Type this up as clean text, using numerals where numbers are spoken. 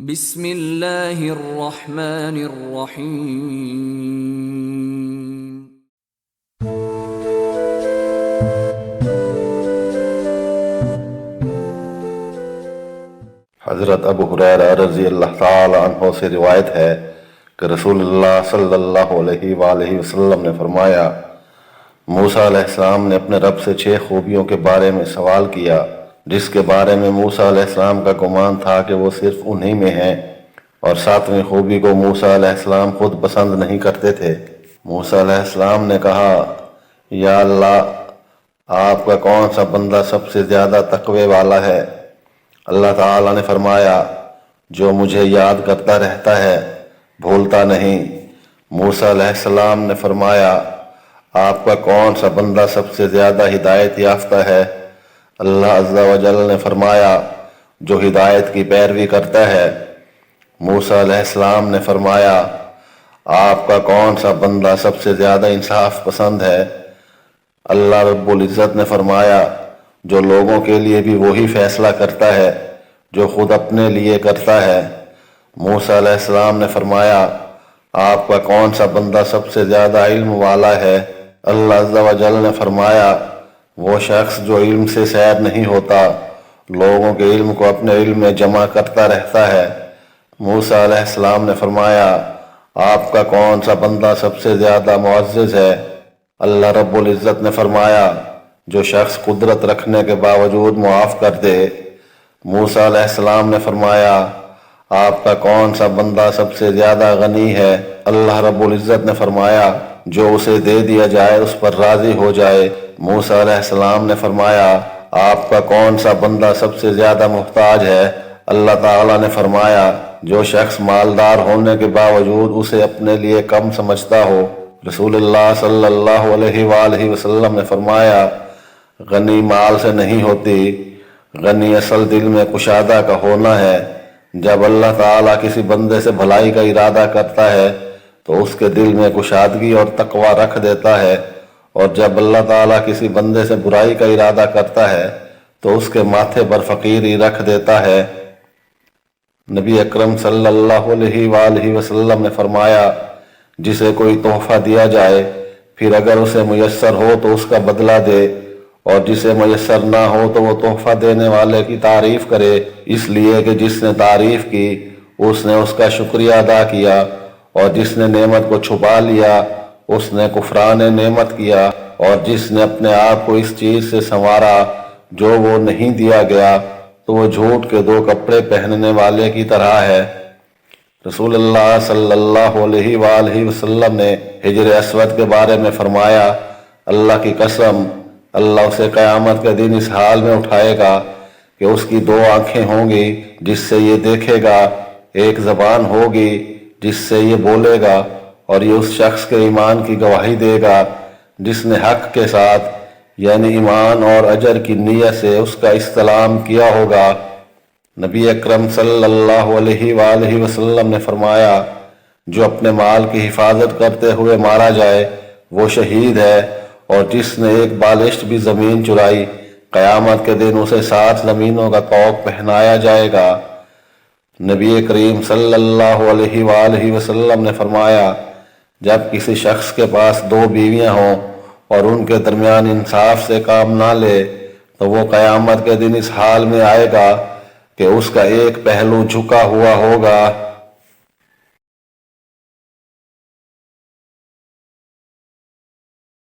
بسم اللہ الرحمن الرحیم۔ حضرت ابو ہریرہ رضی اللہ تعالی عنہ سے روایت ہے کہ رسول اللہ صلی اللہ علیہ وآلہ وسلم نے فرمایا، موسیٰ علیہ السلام نے اپنے رب سے 6 خوبیوں کے بارے میں سوال کیا، جس کے بارے میں موسیٰ علیہ السلام کا گمان تھا کہ وہ صرف انہی میں ہیں، اور 7ویں خوبی کو موسیٰ علیہ السلام خود پسند نہیں کرتے تھے۔ موسیٰ علیہ السلام نے کہا، یا اللہ، آپ کا کون سا بندہ سب سے زیادہ تقوی والا ہے؟ اللہ تعالیٰ نے فرمایا، جو مجھے یاد کرتا رہتا ہے، بھولتا نہیں۔ موسیٰ علیہ السلام نے فرمایا، آپ کا کون سا بندہ سب سے زیادہ ہدایت یافتہ ہے؟ اللہ عز و جل نے فرمایا، جو ہدایت کی پیروی کرتا ہے۔ موسیٰ علیہ السلام نے فرمایا، آپ کا کون سا بندہ سب سے زیادہ انصاف پسند ہے؟ اللہ رب العزت نے فرمایا، جو لوگوں کے لیے بھی وہی فیصلہ کرتا ہے جو خود اپنے لیے کرتا ہے۔ موسیٰ علیہ السلام نے فرمایا، آپ کا کون سا بندہ سب سے زیادہ علم والا ہے؟ اللہ عز و جل نے فرمایا، وہ شخص جو علم سے سیر نہیں ہوتا، لوگوں کے علم کو اپنے علم میں جمع کرتا رہتا ہے۔ موسیٰ علیہ السلام نے فرمایا، آپ کا کون سا بندہ سب سے زیادہ معزز ہے؟ اللہ رب العزت نے فرمایا، جو شخص قدرت رکھنے کے باوجود معاف کر دے۔ موسیٰ علیہ السلام نے فرمایا، آپ کا کون سا بندہ سب سے زیادہ غنی ہے؟ اللہ رب العزت نے فرمایا، جو اسے دے دیا جائے اس پر راضی ہو جائے۔ موسیٰ علیہ السلام نے فرمایا، آپ کا کون سا بندہ سب سے زیادہ محتاج ہے؟ اللہ تعالیٰ نے فرمایا، جو شخص مالدار ہونے کے باوجود اسے اپنے لیے کم سمجھتا ہو۔ رسول اللہ صلی اللہ علیہ وآلہ وسلم نے فرمایا، غنی مال سے نہیں ہوتی، غنی اصل دل میں کشادہ کا ہونا ہے۔ جب اللہ تعالیٰ کسی بندے سے بھلائی کا ارادہ کرتا ہے تو اس کے دل میں کشادگی اور تقوی رکھ دیتا ہے، اور جب اللہ تعالیٰ کسی بندے سے برائی کا ارادہ کرتا ہے تو اس کے ماتھے پر فقیری رکھ دیتا ہے۔ نبی اکرم صلی اللہ علیہ وآلہ وسلم نے فرمایا، جسے کوئی تحفہ دیا جائے، پھر اگر اسے میسر ہو تو اس کا بدلہ دے، اور جسے میسر نہ ہو تو وہ تحفہ دینے والے کی تعریف کرے، اس لیے کہ جس نے تعریف کی اس نے اس کا شکریہ ادا کیا، اور جس نے نعمت کو چھپا لیا اس نے کفران نعمت کیا، اور جس نے اپنے آپ کو اس چیز سے سنوارا جو وہ نہیں دیا گیا تو وہ جھوٹ کے 2 کپڑے پہننے والے کی طرح ہے۔ رسول اللہ صلی اللہ علیہ وآلہ وسلم نے حجر اسود کے بارے میں فرمایا، اللہ کی قسم، اللہ اسے قیامت کے دن اس حال میں اٹھائے گا کہ اس کی 2 آنکھیں ہوں گی جس سے یہ دیکھے گا، ایک زبان ہوگی جس سے یہ بولے گا، اور یہ اس شخص کے ایمان کی گواہی دے گا جس نے حق کے ساتھ، یعنی ایمان اور اجر کی نیت سے اس کا استعلام کیا ہوگا۔ نبی اکرم صلی اللہ علیہ وآلہ وسلم نے فرمایا، جو اپنے مال کی حفاظت کرتے ہوئے مارا جائے وہ شہید ہے، اور جس نے ایک بالشت بھی زمین چرائی، قیامت کے دن اسے 7 زمینوں کا طوق پہنایا جائے گا۔ نبی کریم صلی اللہ علیہ وآلہ وسلم نے فرمایا، جب کسی شخص کے پاس 2 بیویاں ہوں اور ان کے درمیان انصاف سے کام نہ لے تو وہ قیامت کے دن اس حال میں آئے گا کہ اس کا ایک پہلو جھکا ہوا ہوگا